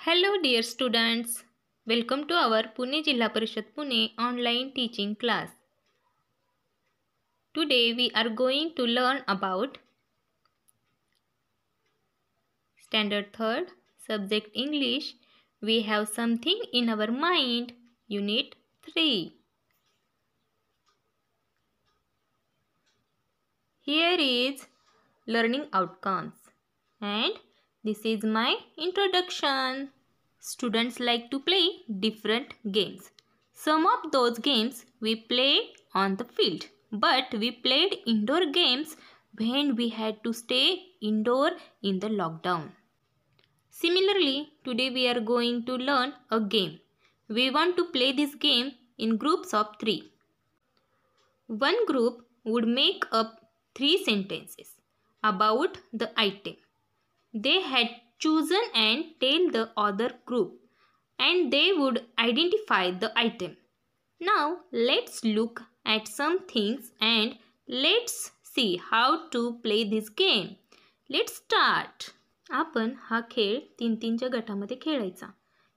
Hello dear students, welcome to our Pune Jilla Parishad Pune online teaching class. Today we are going to learn about Standard 3rd, Subject English. We have something in our mind, Unit 3. Here is learning outcomes and this is my introduction. Students like to play different games. Some of those games we play on the field, but we played indoor games when we had to stay indoor in the lockdown. Similarly, today we are going to learn a game. We want to play this game in groups of 3. One group would make up 3 sentences about the item they had chosen and tell the other group, and they would identify the item. Now let's look at some things and let's see how to play this game. Let's start. आपण हा खेळ 3-3च्या गटामध्ये खेळायचा.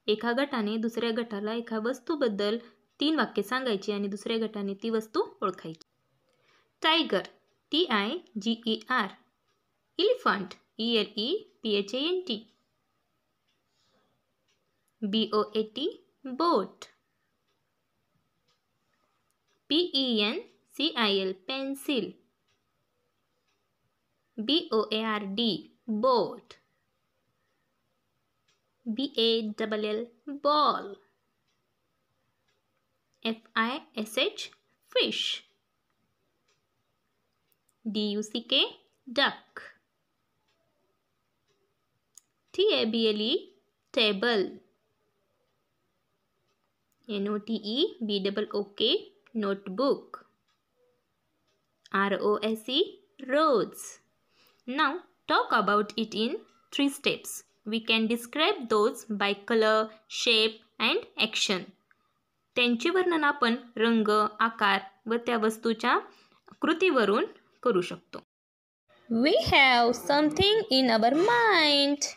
एका गटाने दुसऱ्या गटाला एका वस्तूबद्दल 3 वाक्ये सांगायची आणि दुसऱ्या गटाने ती वस्तू ओळखायची. Tiger TIGER, elephant ELEPHANT, BOAT boat, PENCIL pencil, BOARD boat, BALL ball, FISH fish, DUCK duck, TABLE table, NOTEBOOK notebook, ROSE rose. Now talk about it in 3 steps. We can describe those by color, shape and action. त्यांचे वर्णन आपण रंग, आकार व त्या वस्तूच्या कृतीवरून करू शकतो. We have something in our mind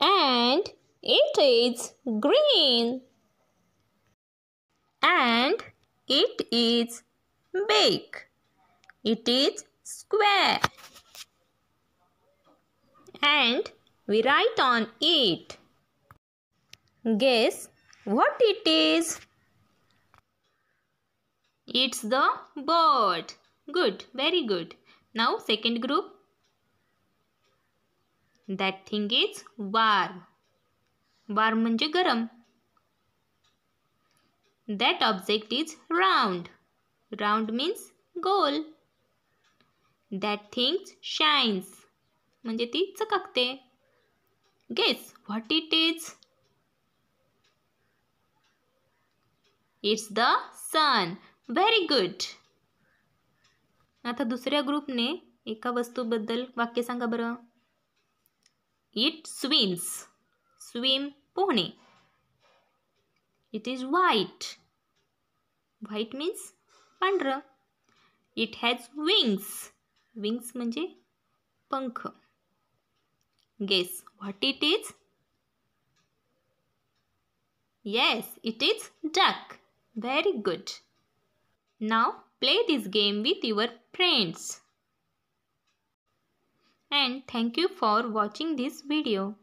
and it is green and it is big. It is square and we write on it. Guess what it is? It's the bird. Good, very good. Now second group. That thing is warm. Warm म्हणजे गरम. That object is round. Round means goal. That thing shines. म्हणजे ती चकाकते. Guess what it is? It's the sun. Very good. आता दुसऱ्या ग्रुपने एका वस्तूबद्दल वाक्य सांगा बरं. It swims. Swim पोहणे. It is white. White means पांढरं. It has wings. Wings म्हणजे पंख. Guess what it is? Yes, it is duck. Very good. Now play this game with your friends. And thank you for watching this video.